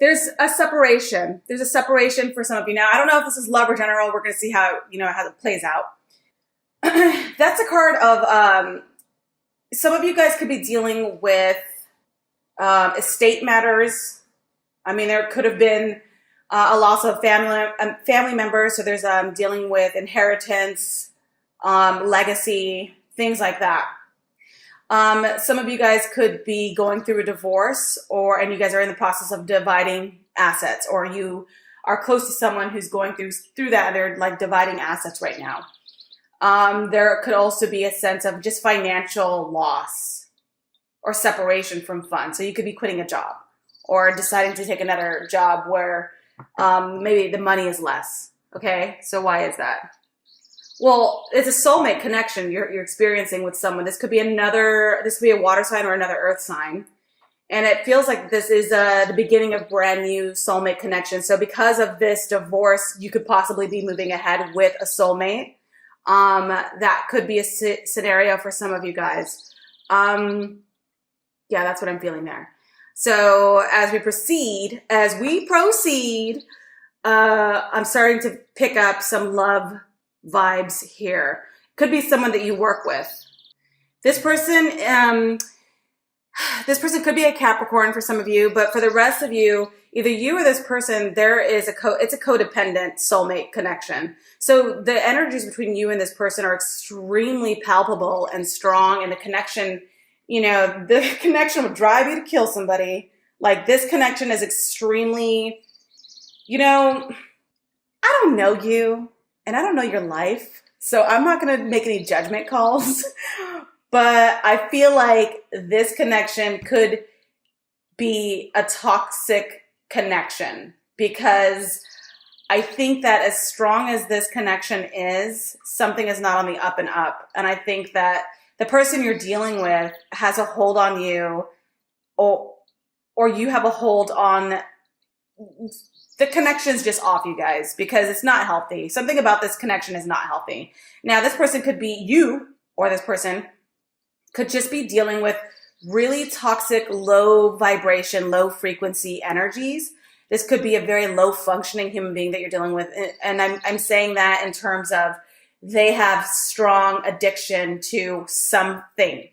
there's a separation. There's a separation for some of you. Now, I don't know if this is love or general. We're going to see how, how it plays out. That's a card of, some of you guys could be dealing with estate matters. I mean, there could have been a loss of family members. So there's dealing with inheritance, legacy, things like that. Some of you guys could be going through a divorce, and you guys are in the process of dividing assets, or you are close to someone who's going through that, and they're like dividing assets right now. There could also be a sense of just financial loss or separation from funds. So you could be quitting a job or deciding to take another job where maybe the money is less. Okay, so why is that? Well, it's a soulmate connection you're experiencing with someone. This could be a water sign or another earth sign. And it feels like this is the beginning of brand new soulmate connection. So because of this divorce, you could possibly be moving ahead with a soulmate. That could be a scenario for some of you guys. Yeah, that's what I'm feeling there. So as we proceed, I'm starting to pick up some love vibes here. Could be someone that you work with. This person could be a Capricorn for some of you, but for the rest of you, either you or this person, it's a codependent soulmate connection. So the energies between you and this person are extremely palpable and strong, and the connection, the connection would drive you to kill somebody. Like, this connection is extremely, I don't know you and I don't know your life, so I'm not going to make any judgment calls, but I feel like this connection could be a toxic connection, because I think that as strong as this connection is, something is not on the up and up. And I think that the person you're dealing with has a hold on you, or you have a hold on the connection's just off, you guys, because it's not healthy. Something about this connection is not healthy. Now, this person could be you, or this person could just be dealing with really toxic, low vibration, low frequency energies. This could be a very low functioning human being that you're dealing with. And I'm saying that in terms of they have strong addiction to something.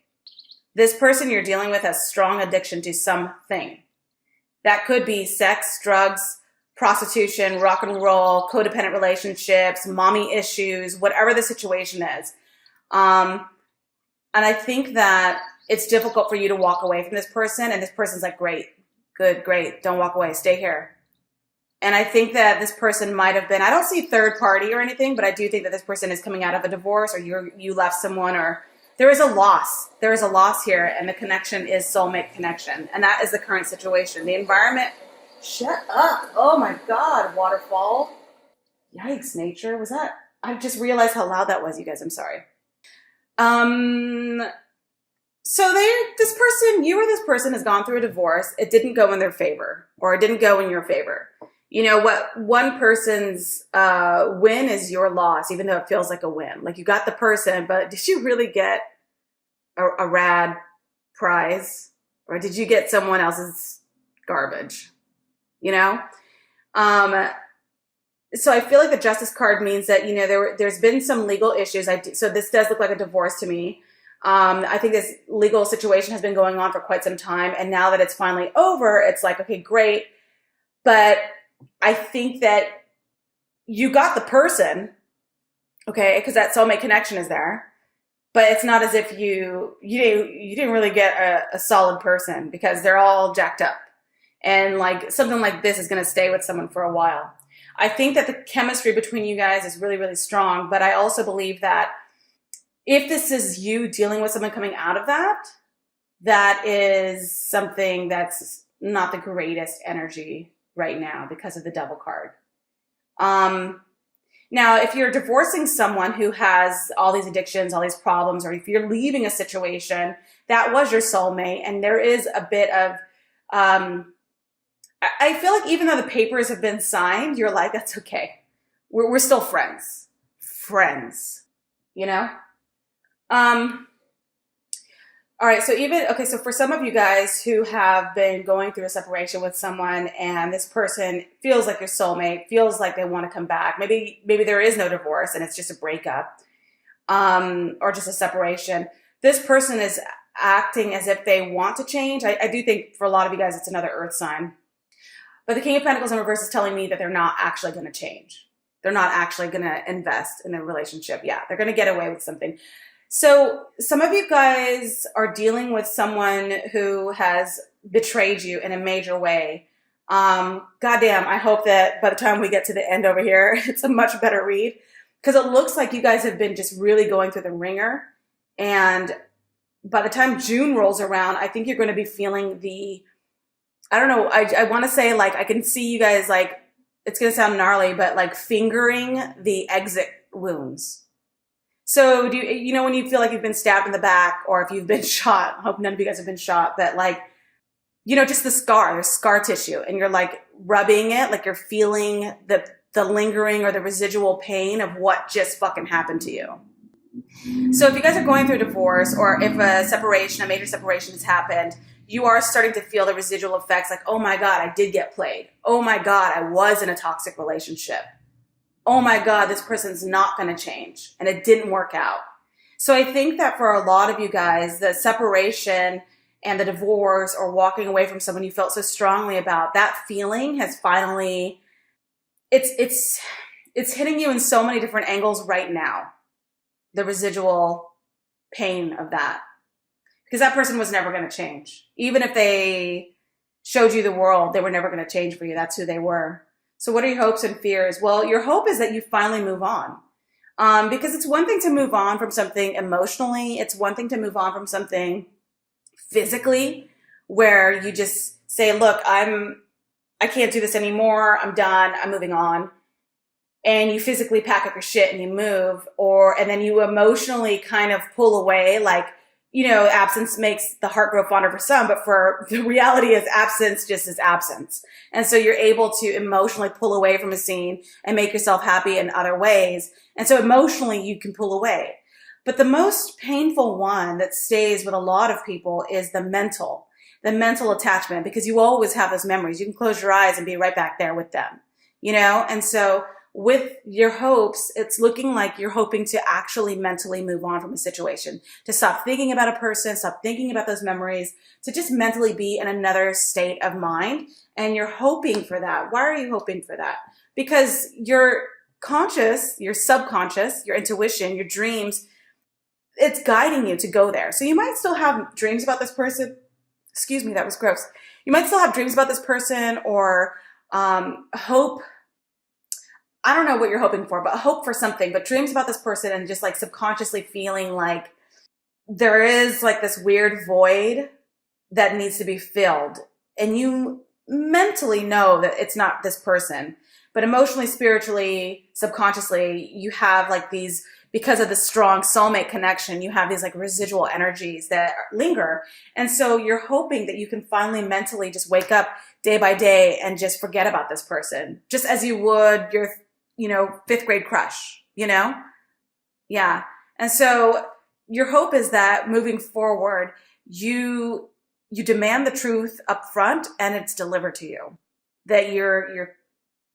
This person you're dealing with has strong addiction to something. That could be sex, drugs, prostitution, rock and roll, codependent relationships, mommy issues, whatever the situation is. And I think that it's difficult for you to walk away from this person. And this person's like, great, good, great. Don't walk away. Stay here. And I think that this person might have been, I don't see third party or anything, but I do think that this person is coming out of a divorce, or you left someone, or there is a loss. There is a loss here, and the connection is soulmate connection. And that is the current situation. The environment, shut up. Oh my God, waterfall. Yikes, nature. Was that? I just realized how loud that was, you guys. I'm sorry. So you or this person has gone through a divorce. It didn't go in their favor, or it didn't go in your favor. You know what? One person's win is your loss, even though it feels like a win. Like, you got the person, but did you really get a rad prize, or did you get someone else's garbage? So I feel like the Justice card means that, there's been some legal issues. So this does look like a divorce to me. I think this legal situation has been going on for quite some time. And now that it's finally over, it's like, okay, great. But I think that you got the person, okay, because that soulmate connection is there. But it's not as if you didn't really get a solid person, because they're all jacked up. And like something like this is going to stay with someone for a while. I think that the chemistry between you guys is really, really strong. But I also believe that if this is you dealing with someone coming out of that, that is something that's not the greatest energy right now because of the Devil card. Now, if you're divorcing someone who has all these addictions, all these problems, or if you're leaving a situation, that was your soulmate. And there is a bit of, I feel like even though the papers have been signed, you're like, that's okay. We're still friends. All right, so okay, so for some of you guys who have been going through a separation with someone and this person feels like your soulmate, feels like they want to come back, maybe there is no divorce and it's just a breakup, or just a separation. This person is acting as if they want to change. I do think for a lot of you guys, it's another earth sign. But the King of Pentacles in reverse is telling me that they're not actually going to change. They're not actually going to invest in a relationship. Yeah, they're going to get away with something. So some of you guys are dealing with someone who has betrayed you in a major way. Goddamn, I hope that by the time we get to the end over here, it's a much better read, because it looks like you guys have been just really going through the ringer. And by the time June rolls around, I think you're going to be feeling I don't know, I want to say, like, I can see you guys, like, it's going to sound gnarly, but like fingering the exit wounds. So you know when you feel like you've been stabbed in the back, or if you've been shot, I hope none of you guys have been shot, but like, you know, just there's scar tissue, and you're like rubbing it, like you're feeling the lingering or the residual pain of what just fucking happened to you. So if you guys are going through a divorce, or if a major separation has happened, you are starting to feel the residual effects, like, oh my God, I did get played. Oh my God, I was in a toxic relationship. Oh my God, this person's not going to change, and it didn't work out. So I think that for a lot of you guys, the separation and the divorce, or walking away from someone you felt so strongly about, that feeling has finally, it's hitting you in so many different angles right now. The residual pain of that, because that person was never going to change. Even if they showed you the world, they were never going to change for you. That's who they were. So what are your hopes and fears? Well, your hope is that you finally move on. Because it's one thing to move on from something emotionally. It's one thing to move on from something physically, where you just say, look, I can't do this anymore. I'm done. I'm moving on. And you physically pack up your shit and you move, and then you emotionally kind of pull away, like, you know, absence makes the heart grow fonder for some, but for the reality is absence just is absence. And so you're able to emotionally pull away from a scene and make yourself happy in other ways. And so emotionally you can pull away. But the most painful one that stays with a lot of people is the mental attachment, because you always have those memories. You can close your eyes and be right back there with them, you know? And so with your hopes, it's looking like you're hoping to actually mentally move on from a situation, to stop thinking about a person, stop thinking about those memories, to just mentally be in another state of mind. And you're hoping for that. Why are you hoping for that? Because your conscious, your subconscious, your intuition, your dreams, it's guiding you to go there. So you might still have dreams about this person. Excuse me, that was gross. You might still have dreams about this person, or hope. I don't know what you're hoping for, but hope for something, but dreams about this person, and just like subconsciously feeling like there is like this weird void that needs to be filled. And you mentally know that it's not this person, but emotionally, spiritually, subconsciously, you have like these, because of the strong soulmate connection, you have these like residual energies that linger. And so you're hoping that you can finally mentally just wake up day by day and just forget about this person, just as you would your, you know, 5th grade crush, you know? Yeah. And so your hope is that moving forward, you demand the truth up front and it's delivered to you. That you're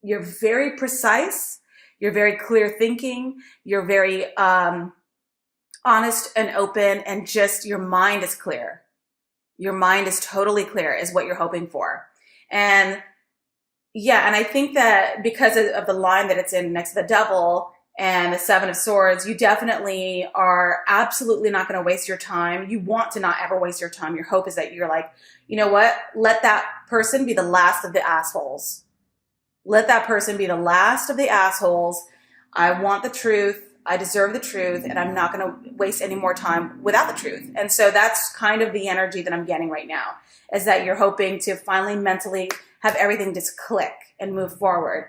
very precise, you're very clear thinking, you're very honest and open, and just your mind is clear. Your mind is totally clear is what you're hoping for. And yeah, and I think that because of the line that it's in next to the Devil and the 7 of Swords, you definitely are absolutely not going to waste your time. You want to not ever waste your time. Your hope is that you're like, you know what? Let that person be the last of the assholes. Let that person be the last of the assholes. I want the truth. I deserve the truth, and I'm not going to waste any more time without the truth. And so that's kind of the energy that I'm getting right now, is that you're hoping to finally mentally have everything just click and move forward.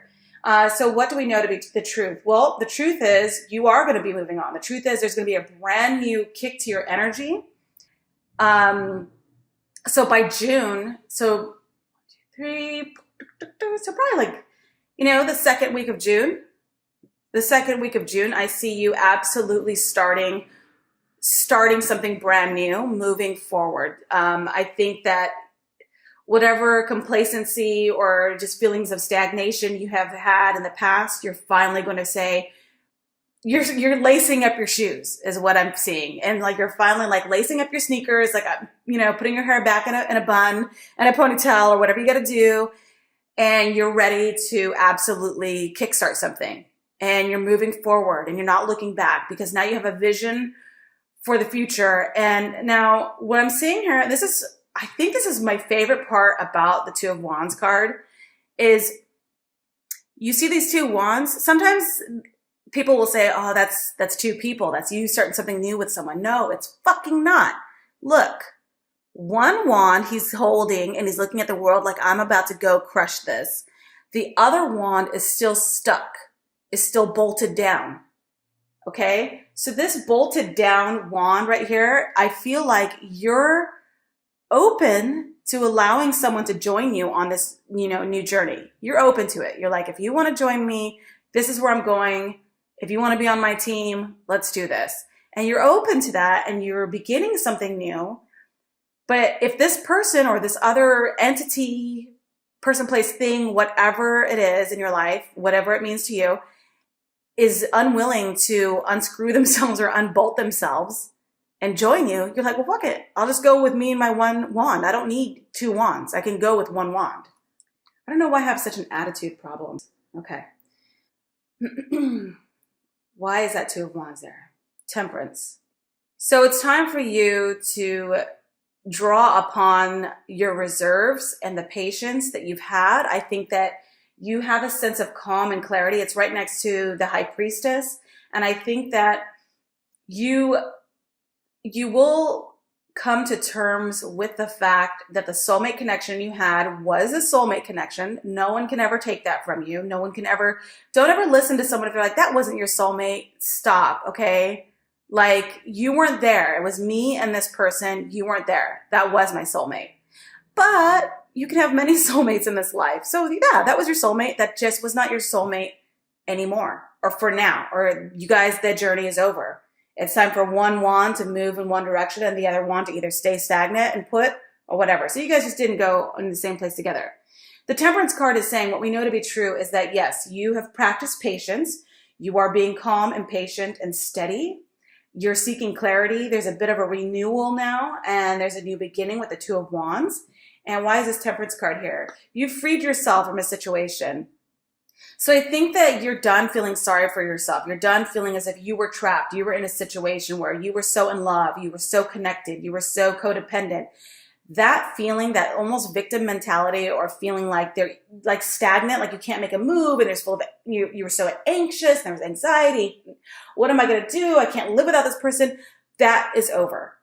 So what do we know to be the truth? Well, the truth is you are going to be moving on. The truth is there's going to be a brand new kick to your energy. So by June, so 1, 2, 3, so probably like, you know, the second week of June, I see you absolutely starting starting something brand new, moving forward. I think that whatever complacency or just feelings of stagnation you have had in the past, you're finally going to say, you're lacing up your shoes is what I'm seeing. And like, you're finally like lacing up your sneakers, like, you know, putting your hair back in a bun and a ponytail or whatever you got to do. And you're ready to absolutely kickstart something, and you're moving forward and you're not looking back, because now you have a vision for the future. And now what I'm seeing here, I think this is my favorite part about the Two of Wands card, is you see these two wands. Sometimes people will say, oh, that's two people. That's you starting something new with someone. No, it's fucking not. Look, one wand he's holding and he's looking at the world like, I'm about to go crush this. The other wand is still stuck, is still bolted down. Okay? So this bolted down wand right here, I feel like you're open to allowing someone to join you on this, you know, new journey. You're open to it. You're like, if you want to join me, this is where I'm going. If you want to be on my team, let's do this. And you're open to that, and you're beginning something new. But if this person or this other entity, person, place, thing, whatever it is in your life, whatever it means to you, is unwilling to unscrew themselves or unbolt themselves and join you, you're like, well, fuck it. I'll just go with me and my one wand. I don't need two wands. I can go with one wand. I don't know why I have such an attitude problem. Okay. Why is that Two of Wands there? Temperance. So it's time for you to draw upon your reserves and the patience that you've had. I think that you have a sense of calm and clarity. It's right next to the High Priestess. And I think that you will come to terms with the fact that the soulmate connection you had was a soulmate connection. No one can ever take that from you. No one can ever, don't ever listen to someone if you're like, that wasn't your soulmate. Stop, okay? Like, you weren't there. It was me and this person. You weren't there. That was my soulmate. But you can have many soulmates in this life. So yeah, that was your soulmate. That just was not your soulmate anymore, or for now, or you guys, the journey is over. It's time for one wand to move in one direction and the other wand to either stay stagnant and put or whatever. So you guys just didn't go in the same place together. The Temperance card is saying what we know to be true is that, yes, you have practiced patience. You are being calm and patient and steady. You're seeking clarity. There's a bit of a renewal now, and there's a new beginning with the Two of Wands. And why is this Temperance card here? You've freed yourself from a situation. So I think that you're done feeling sorry for yourself. You're done feeling as if you were trapped. You were in a situation where you were so in love. You were so connected. You were so codependent. That feeling, that almost victim mentality, or feeling like they're like stagnant, like you can't make a move, and there's full of, you were so anxious, and there was anxiety. What am I going to do? I can't live without this person. That is over.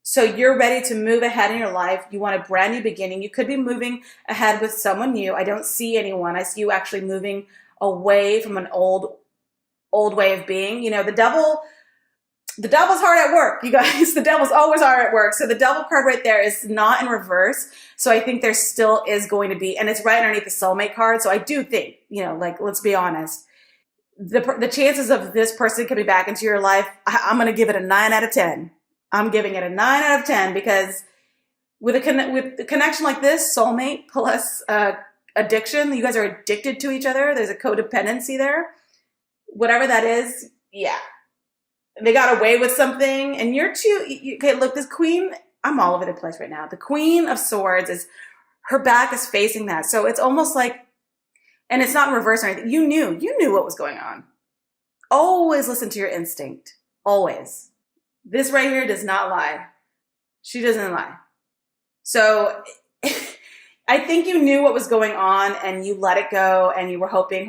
So you're ready to move ahead in your life. You want a brand new beginning. You could be moving ahead with someone new. I don't see anyone. I see you actually moving away from an old way of being. You know, the devil's hard at work, you guys. The devil's always hard at work. So the devil card right there is not in reverse. So I think there still is going to be, and it's right underneath the soulmate card. So I do think, you know, like, let's be honest. The chances of this person coming back into your life, I'm going to give it a 9 out of 10. I'm giving it a 9 out of 10, because with a connection like this, soulmate plus addiction, you guys are addicted to each other. There's a codependency there. Whatever that is, yeah. They got away with something, and you're too, okay, look, this queen, I'm all over the place right now. The Queen of Swords her back is facing that. So it's almost like, and it's not in reverse or anything. You knew what was going on. Always listen to your instinct. Always. This right here does not lie. She doesn't lie. So I think you knew what was going on, and you let it go, and you were hoping,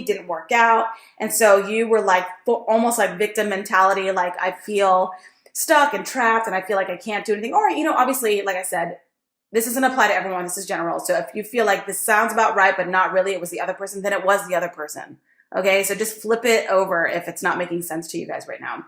didn't work out. And so you were like, almost like victim mentality. Like, I feel stuck and trapped, and I feel like I can't do anything. Or, you know, obviously, like I said, this doesn't apply to everyone. This is general. So if you feel like this sounds about right, but not really, it was the other person, then it was the other person. Okay. So just flip it over if it's not making sense to you guys right now.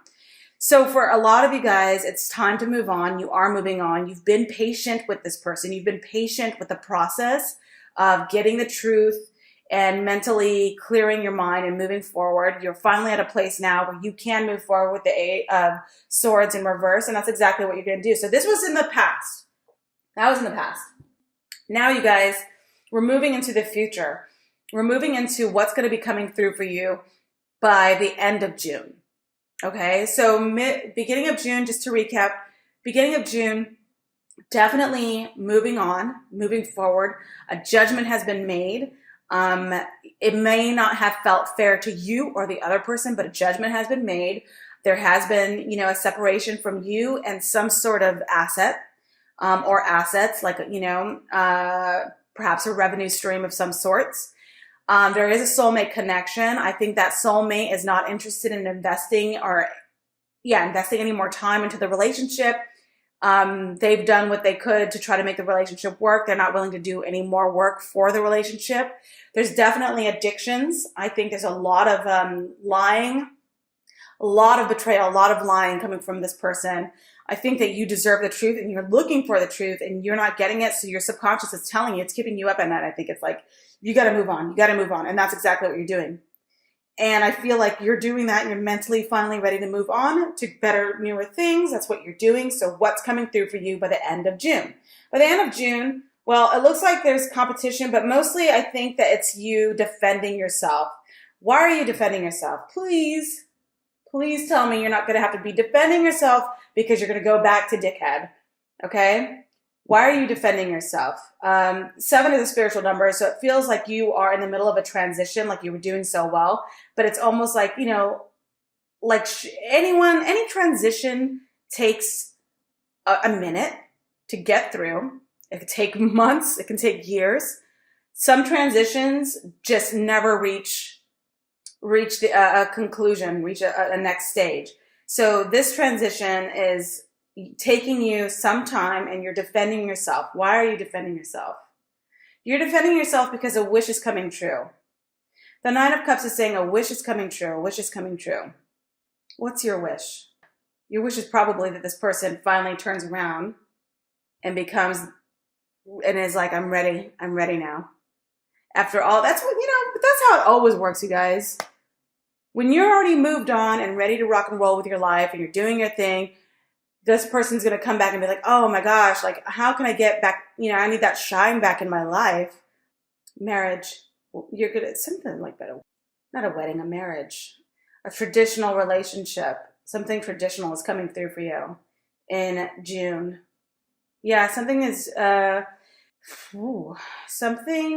So for a lot of you guys, it's time to move on. You are moving on. You've been patient with this person. You've been patient with the process of getting the truth and mentally clearing your mind and moving forward. You're finally at a place now where you can move forward with the Eight of Swords in reverse, and that's exactly what you're going to do. So this was in the past. That was in the past. Now, you guys, we're moving into the future. We're moving into what's going to be coming through for you by the end of June. Okay, so beginning of June, just to recap, beginning of June, definitely moving on, moving forward. A judgment has been made. It may not have felt fair to you or the other person, but a judgment has been made. There has been, you know, a separation from you and some sort of asset, or assets, like, you know, perhaps a revenue stream of some sorts. There is a soulmate connection. I think that soulmate is not interested in investing any more time into the relationship. They've done what they could to try to make the relationship work. They're not willing to do any more work for the relationship. There's definitely addictions. I think there's a lot of lying, a lot of betrayal, a lot of lying coming from this person. I think that you deserve the truth and you're looking for the truth and you're not getting it. So your subconscious is telling you, it's keeping you up at night. I think it's like, you got to move on. You got to move on. And that's exactly what you're doing. And I feel like you're doing that. You're mentally finally ready to move on to better, newer things. That's what you're doing. So what's coming through for you by the end of June? By the end of June, well, it looks like there's competition, but mostly I think that it's you defending yourself. Why are you defending yourself? Please tell me you're not going to have to be defending yourself because you're going to go back to dickhead. Okay? Why are you defending yourself? 7 is a spiritual number, so it feels like you are in the middle of a transition, like you were doing so well, but it's almost like, you know, like any transition takes a minute to get through. It could take months. It can take years. Some transitions just never reach a conclusion, reach a next stage. So this transition is taking you some time and you're defending yourself. Why are you defending yourself? You're defending yourself because a wish is coming true. The 9 of Cups is saying a wish is coming true. A wish is coming true. What's your wish? Your wish is probably that this person finally turns around and is like, I'm ready now. After all, that's what, you know, but that's how it always works, you guys. When you're already moved on and ready to rock and roll with your life and you're doing your thing, this person's going to come back and be like, oh my gosh, like, how can I get back? You know, I need that shine back in my life. Marriage. You're good at something like that. Not a wedding, a marriage. A traditional relationship. Something traditional is coming through for you in June. Yeah, something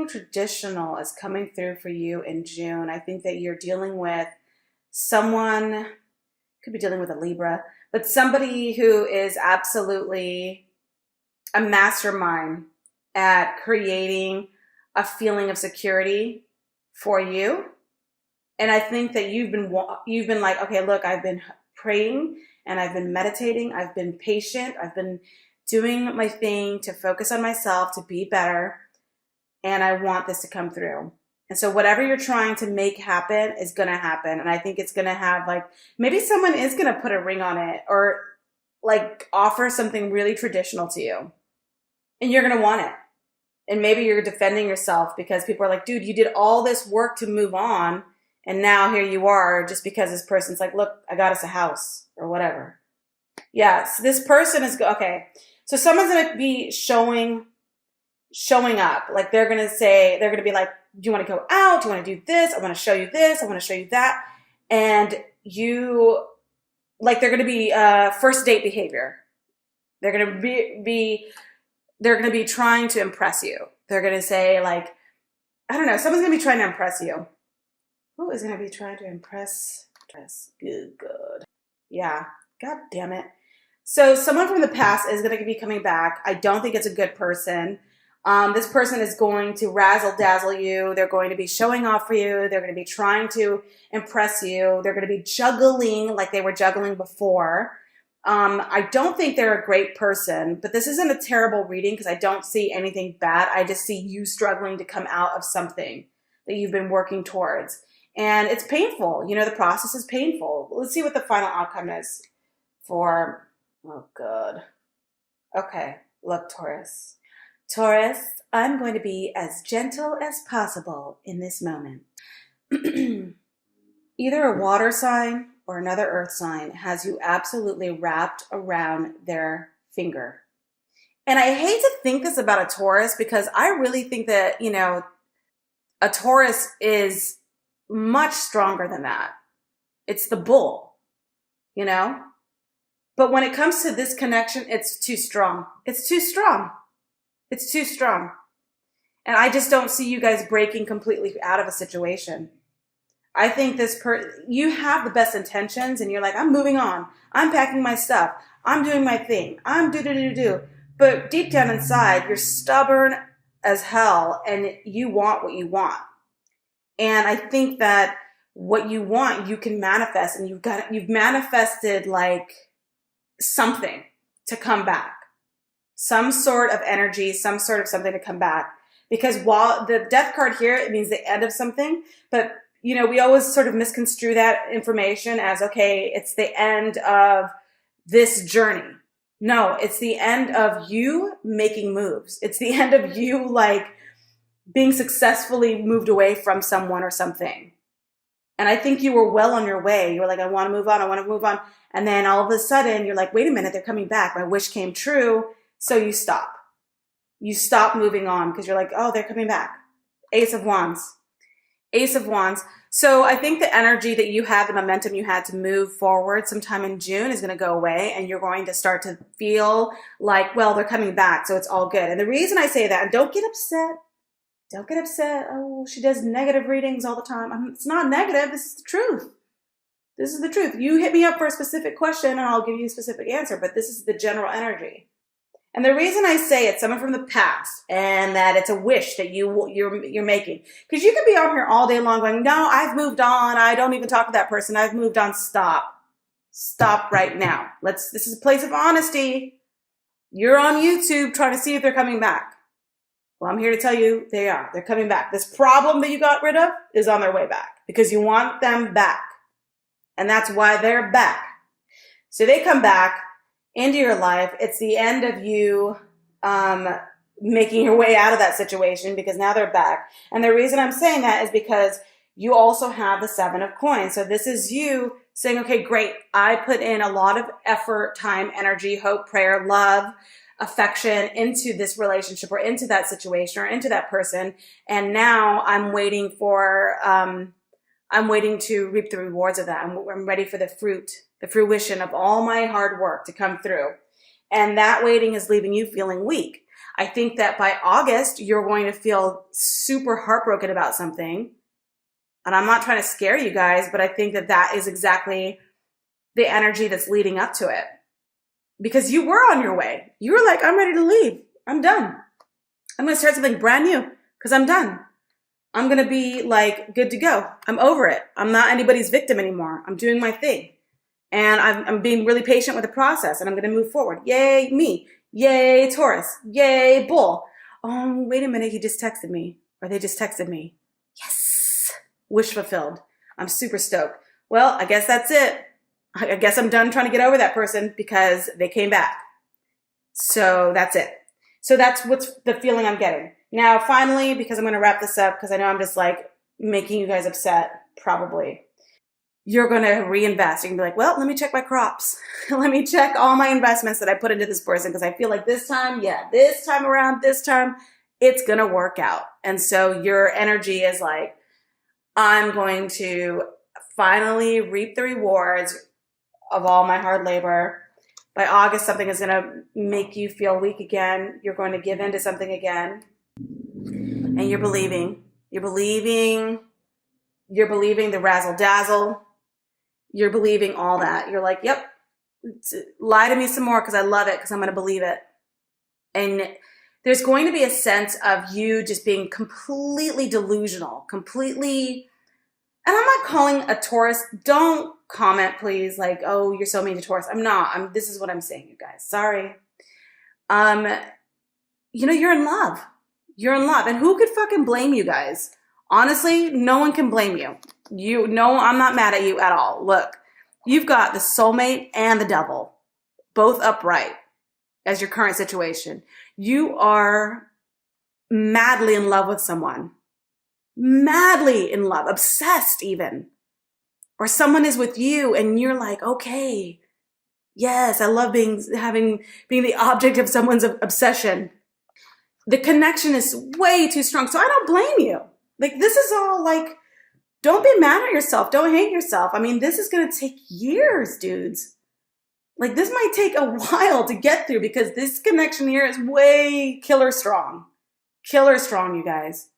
traditional is coming through for you in June. I think that you're dealing with someone, could be dealing with a Libra, but somebody who is absolutely a mastermind at creating a feeling of security for you. And I think that you've been like, okay, look, I've been praying and I've been meditating. I've been patient. I've been doing my thing to focus on myself, to be better. And I want this to come through. And so whatever you're trying to make happen is going to happen. And I think it's going to have, like, maybe someone is going to put a ring on it or like offer something really traditional to you. And you're going to want it. And maybe you're defending yourself because people are like, dude, you did all this work to move on. And now here you are just because this person's like, look, I got us a house or whatever. Yeah. So this person is, okay. So someone's going to be showing up. Like they're going to be like, do you want to go out? Do you want to do this? I want to show you this. I want to show you that. And they're going to be first date behavior. They're going to be trying to impress you. They're going to say, like, I don't know, someone's going to be trying to impress you. Who is going to be trying to impress? Good. Yeah. God damn it. So someone from the past is going to be coming back. I don't think it's a good person. This person is going to razzle dazzle you. They're going to be showing off for you. They're going to be trying to impress you. They're going to be juggling like they were juggling before. I don't think they're a great person, but this isn't a terrible reading because I don't see anything bad. I just see you struggling to come out of something that you've been working towards. And it's painful. You know, the process is painful. Let's see what the final outcome is for, oh, good. Okay, look, Taurus. Taurus, I'm going to be as gentle as possible in this moment. Either a water sign or another earth sign has you absolutely wrapped around their finger. And I hate to think this about a Taurus because I really think that, you know, a Taurus is much stronger than that. It's the bull, you know? But when it comes to this connection, it's too strong. It's too strong. It's too strong. And I just don't see you guys breaking completely out of a situation. I think you have the best intentions and you're like, I'm moving on. I'm packing my stuff. I'm doing my thing. I'm do. But deep down inside, you're stubborn as hell and you want what you want. And I think that what you want, you can manifest, and you've manifested like something to come back. Some sort of energy, some sort of something to come back. Because while the death card here, it means the end of something, but you know, we always sort of misconstrue that information as, okay, it's the end of this journey. No, it's the end of you making moves. It's the end of you like being successfully moved away from someone or something. And I think you were well on your way. You were like, I want to move on. I want to move on. And then all of a sudden you're like, wait a minute, they're coming back. My wish came true. So you stop. You stop moving on because you're like, oh, they're coming back. Ace of Wands. Ace of Wands. So I think the energy that you had, the momentum you had to move forward sometime in June is going to go away, and you're going to start to feel like, well, they're coming back, so it's all good. And the reason I say that, and don't get upset. Don't get upset. Oh, she does negative readings all the time. It's not negative. This is the truth. This is the truth. You hit me up for a specific question and I'll give you a specific answer, but this is the general energy. And the reason I say it's someone from the past and that it's a wish that you're making, because you could be on here all day long going, no, I've moved on. I don't even talk to that person. I've moved on. Stop. Stop right now. This is a place of honesty. You're on YouTube trying to see if they're coming back. Well, I'm here to tell you they are. They're coming back. This problem that you got rid of is on their way back because you want them back. And that's why they're back. So they come back into your life. It's the end of you making your way out of that situation because now they're back. And the reason I'm saying that is because you also have the 7 of coins. So this is you saying, okay, great. I put in a lot of effort, time, energy, hope, prayer, love, affection into this relationship or into that situation or into that person. And now I'm waiting to reap the rewards of that. I'm ready for the fruition of all my hard work to come through. And that waiting is leaving you feeling weak. I think that by August, you're going to feel super heartbroken about something. And I'm not trying to scare you guys, but I think that that is exactly the energy that's leading up to it. Because you were on your way. You were like, I'm ready to leave. I'm done. I'm going to start something brand new because I'm done. I'm going to be like good to go. I'm over it. I'm not anybody's victim anymore. I'm doing my thing. And I'm being really patient with the process and I'm going to move forward. Yay, me. Yay, Taurus. Yay, bull. Oh, wait a minute. He just texted me or they just texted me. Yes. Wish fulfilled. I'm super stoked. Well, I guess that's it. I guess I'm done trying to get over that person because they came back. So that's it. So that's what's the feeling I'm getting. Now, finally, because I'm going to wrap this up because I know I'm just like making you guys upset, probably. You're going to reinvest. You can be like, well, let me check my crops. Let me check all my investments that I put into this person because I feel like this time around, it's going to work out. And so your energy is like, I'm going to finally reap the rewards of all my hard labor. By August, something is going to make you feel weak again. You're going to give in to something again. And you're believing the razzle dazzle. You're believing all that. You're like, yep, lie to me some more because I love it because I'm going to believe it. And there's going to be a sense of you just being completely delusional, completely. And I'm not calling a Taurus. Don't comment, please. Like, oh, you're so mean to Taurus. I'm not. This is what I'm saying, you guys. Sorry. You're in love. You're in love. And who could fucking blame you guys? Honestly, no one can blame you. I'm not mad at you at all. Look, you've got the soulmate and the devil, both upright as your current situation. You are madly in love with someone, madly in love, obsessed even, or someone is with you and you're like, okay, yes, I love being the object of someone's obsession. The connection is way too strong. So I don't blame you. Like, this is all like, don't be mad at yourself. Don't hate yourself. I mean, this is going to take years, dudes. Like, this might take a while to get through because this connection here is way killer strong. Killer strong, you guys.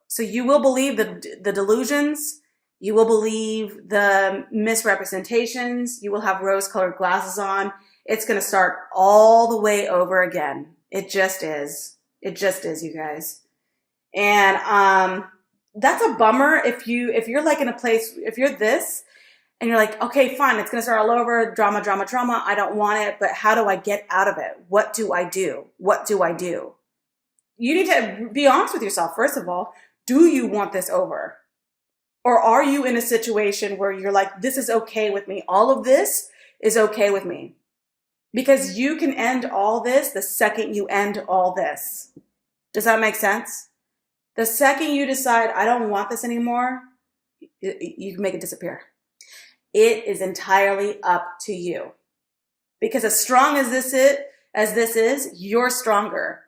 So you will believe the delusions. You will believe the misrepresentations. You will have rose-colored glasses on. It's going to start all the way over again. It just is. It just is, you guys. And that's a bummer if you're like in a place, if you're this and you're like, okay, fine, it's going to start all over, drama, drama, drama. I don't want it, but how do I get out of it? What do I do? What do I do? You need to be honest with yourself. First of all, do you want this over? Or are you in a situation where you're like, this is okay with me. All of this is okay with me. Because you can end all this the second you end all this. Does that make sense? The second you decide, I don't want this anymore, you can make it disappear. It is entirely up to you. Because as strong as this is, you're stronger.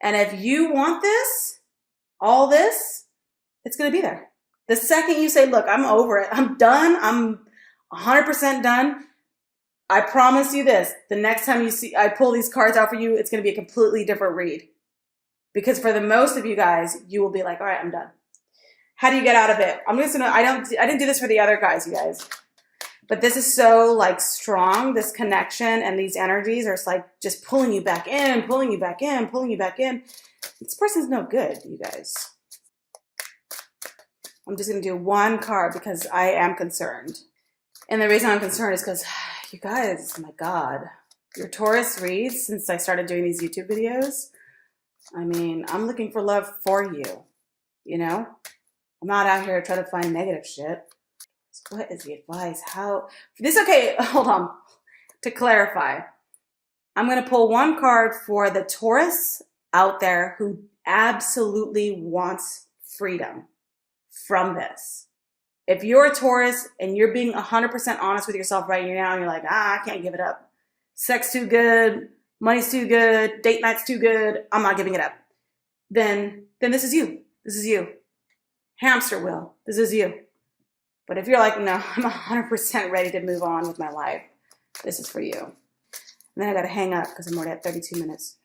And if you want this, all this, it's going to be there. The second you say, look, I'm over it. I'm done. I'm 100% done. I promise you this. The next time you see I pull these cards out for you, it's going to be a completely different read. Because for the most of you guys, you will be like, all right, I'm done. How do you get out of it? I didn't do this for the other guys, you guys. But this is so like strong, this connection and these energies are like just pulling you back in, pulling you back in, pulling you back in. This person's no good, you guys. I'm just going to do one card because I am concerned. And the reason I'm concerned is because, you guys, oh my God, your Taurus reads since I started doing these YouTube videos. I mean, I'm looking for love for you, you know? I'm not out here trying to find negative shit. So what is the advice? Okay, hold on. To clarify, I'm going to pull one card for the Taurus out there who absolutely wants freedom from this. If you're a Taurus and you're being 100% honest with yourself right now, and you're like, I can't give it up. Sex too good, money's too good, date night's too good, I'm not giving it up. Then this is you. This is you. Hamster wheel, this is you. But if you're like, no, I'm 100% ready to move on with my life, this is for you. And then I got to hang up because I'm already at 32 minutes.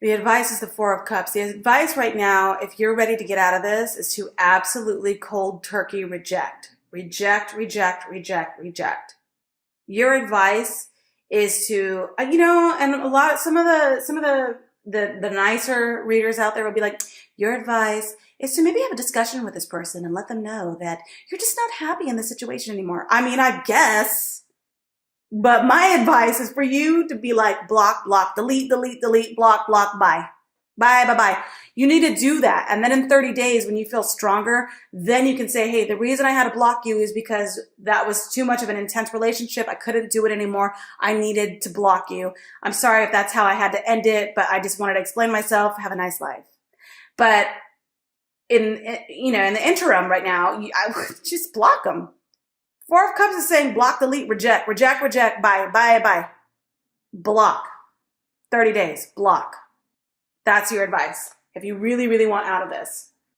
The advice is the Four of Cups. The advice right now, if you're ready to get out of this, is to absolutely cold turkey reject. Reject, reject, reject, reject. Your advice is to, and some of the nicer readers out there will be like, your advice is to maybe have a discussion with this person and let them know that you're just not happy in this situation anymore. I mean, I guess. But my advice is for you to be like, block, block, delete, delete, delete, block, block, bye. Bye, bye, bye. You need to do that. And then in 30 days, when you feel stronger, then you can say, hey, the reason I had to block you is because that was too much of an intense relationship. I couldn't do it anymore. I needed to block you. I'm sorry if that's how I had to end it, but I just wanted to explain myself. Have a nice life. But in the interim right now, I would just block them. Four of Cups is saying block, delete, reject, reject, reject, bye, bye, bye. Block. 30 days, block. That's your advice if you really, really want out of this.